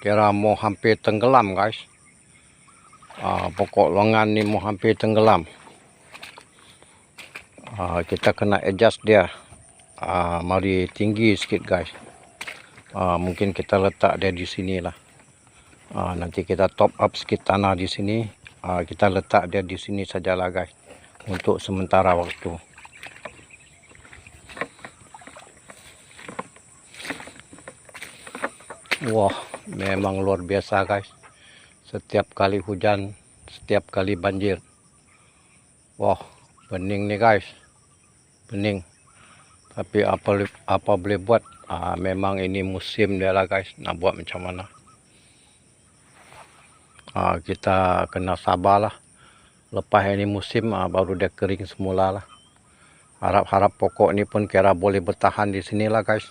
Kira mau hampir tenggelam guys. Pokok longan ni mau hampir tenggelam. Kita kena adjust dia. Mari tinggi sikit guys. Mungkin kita letak dia di sini lah. Nanti kita top up sikit tanah di sini. Kita letak dia di sini sajalah guys. Untuk sementara waktu. Wah, memang luar biasa guys. Setiap kali hujan, setiap kali banjir. Wah, bening nih guys. Bening. Tapi apa boleh buat? Memang ini musim dia lah guys. Nak buat macam mana? Kita kena sabarlah. Lepas ini musim baru dia kering semula lah. Harap-harap pokok ni pun kira boleh bertahan di sini lah guys.